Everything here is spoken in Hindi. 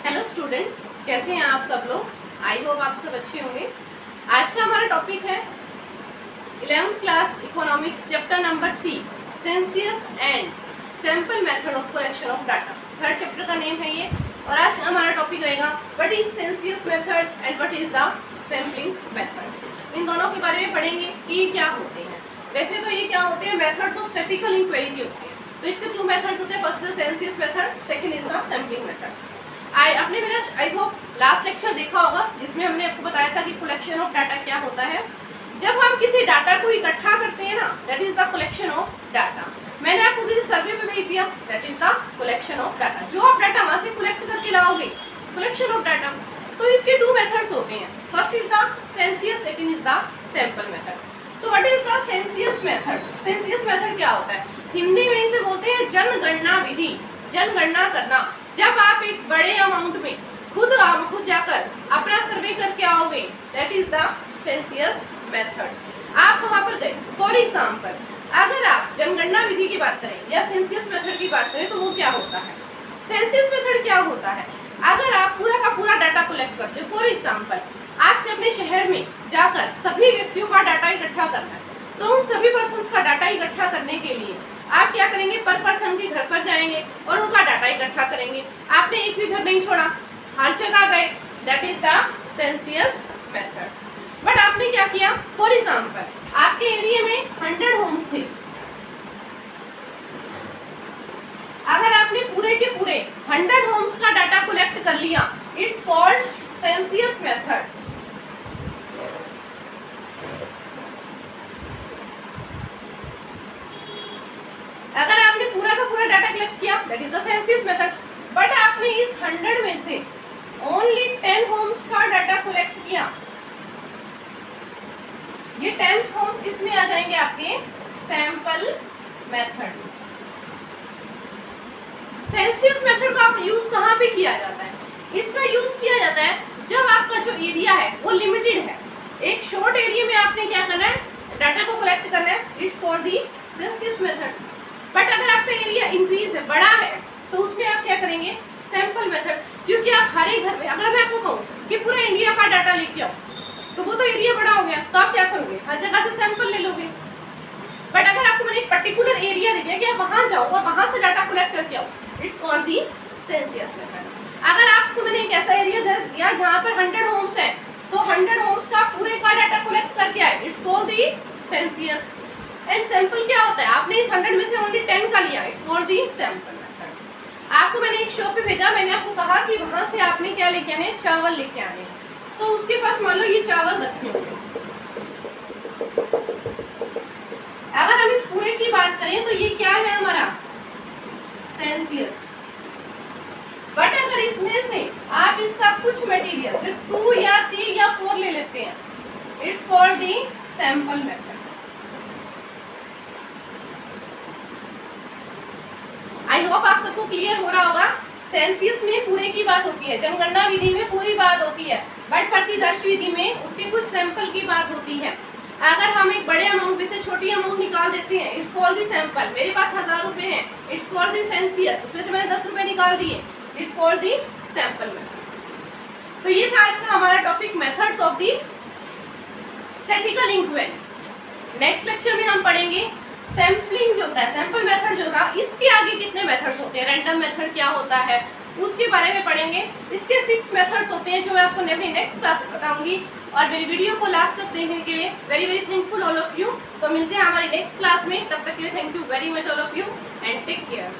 हेलो स्टूडेंट्स, कैसे हैं आप सब लोग। आई होप आप सब अच्छे होंगे। आज का हमारा टॉपिक है 11th class economics chapter number 3 census and sample method of collection of data. Third chapter का नेम है ये। और आज का हमारा टॉपिक रहेगा what is census method and what is the sampling method. इन दोनों के बारे में पढ़ेंगे कि ये क्या होते हैं। वैसे तो ये क्या होते हैं, मेथड्स ऑफ स्टैटिस्टिकल इंक्वायरी के होते हैं। तो इसके टू मेथड्स होते हैं, first is census method, second is the sampling method. आपने मेरा आई होप लास्ट लेक्चर देखा होगा जिसमें हमने आपको बताया था कि कलेक्शन ऑफ डाटा क्या होता है। जब हम किसी डाटा को इकट्ठा करते हैं ना, that is the collection of data. मैंने आपको किसी सर्वे पे भेज दिया, that is the collection of data. जो आप डाटा वहां से कलेक्ट करके लाओगे, कलेक्शन ऑफ डाटा। तो इसके टू मेथड्स होते हैं, first is the census, second is the sample method. तो what is the census method? Census method क्या होता है? हिंदी में इसे बोलते हैं जनगणना विधि, जनगणना करना। जब आप एक बड़े अमाउंट में खुद जाकर अपना सर्वे करके आओगे, that is the census method. आप वहां पर गए, फॉर एग्जाम्पल अगर आप जनगणना विधि की बात करें या सेंसियस मेथड की बात करें तो वो क्या होता है? सेंसियस मेथड क्या होता है? अगर आप पूरा का पूरा डाटा कलेक्ट करते हो, फॉर एग्जाम्पल आपके अपने शहर में जाकर सभी व्यक्तियों का डाटा इकट्ठा करना है, तो उन सभी पर्सन्स का डाटा इकट्ठा करने के लिए आप क्या करेंगे, पर पर्सन के घर पर जाएंगे और उनका डाटा इकट्ठा करेंगे। आपने एक भी घर नहीं छोड़ा, हर जगह गए, that is the census method. But आपने क्या किया, फॉर एग्जाम्पल आपके एरिया में 100 होम्स थे। अगर आपने पूरे के पूरे 100 होम्स का डाटा कलेक्ट कर लिया, इट्स कॉल्ड सेंसियस मेथड। अगर आपने पूरा का पूरा डाटा कलेक्ट किया, that is the census method. But आपने इस 100 में से ओनली 10 होम्स का डाटा कलेक्ट किया। ये 10 होम्स किसमें आ जाएंगे? आपके सैंपल मेथड। सेंसियस मेथड का आप यूज कहाँ पे किया जाता है? इसका यूज किया जाता है जब आपका जो एरिया है वो लिमिटेड है। एक शॉर्ट एरिया में आपने क्या करना है, डाटा को कलेक्ट करना है, it's called the census method. But अगर आपका एरिया इंक्रीज है, बड़ा है, तो उसमें आप क्या करेंगे, सैंपल मेथड। क्योंकि आप हर एक घर में, अगर मैं आपको कहूँ कि पूरे इंडिया का डाटा लेके आओ, तो वो तो एरिया बड़ा हो गया, तो आप क्या करोगे, हर जगह से सैंपल ले लोगे। बट अगर आपको मैंने एक पर्टिकुलर एरिया दे दिया कि आप वहां जाओ और वहां से डाटा कलेक्ट करके आओ, इट्स कॉल्ड दी सेंसियस मेथड। अगर आपको मैंने एक ऐसा एरिया दे दिया जहाँ पर 100 होम्स है, तो 100 होम्स का पूरे का डाटा कलेक्ट करके आए, it's called the census. And sample क्या होता है? आपने इस 100 में से ओनली 10 का लिया, it's called the sample method. आपको मैंने एक शॉप पे भेजा, मैंने आपको कहा कि वहां से आपने क्या लेके आने, चावल लेके आने। तो उसके पास मान लो ये चावल रखे होंगे। अगर हम इस पूरे की बात करें तो ये क्या है हमारा, सेंसियस। बट अगर इसमें से आप इसका कुछ मटेरियल सिर्फ 2 या 3 या 4 ले लेते हैं, it's called the sample method. I hope आप सबको क्लियर हो रहा होगा। सेंसियस में पूरे की बात होती है, जनगणना विधि में पूरी बात होती है, बट प्रतिदर्श विधि में उसके कुछ सैंपल की बात होती है। अगर हम एक बड़े अमाउंट में से छोटी अमाउंट निकाल देते हैं, इट्स कॉल्ड दी सैंपल। मेरे पास 1000 रुपए हैं, इट्स कॉल्ड दी सेंसियस। उसमें से मैंने 10 रुपए निकाल दिए, it's called the sample method. तो ये था आज का हमारा topic, methods of the statistical inquiry. Next lecture में हम पढ़ेंगे सैम्पलिंग जो होता है, सैंपल मेथड जो था, इसके आगे कितने मेथड्स होते हैं, रैंडम मेथड क्या होता है, उसके बारे में पढ़ेंगे। इसके 6 मेथड्स होते हैं जो मैं आपको अपनी नेक्स्ट क्लास में बताऊंगी। और मेरी वीडियो को लास्ट तक देखने के लिए very very thankful all of you. तो मिलते हैं हमारी नेक्स्ट क्लास में, तब तक के लिए thank you very much all of you and take care.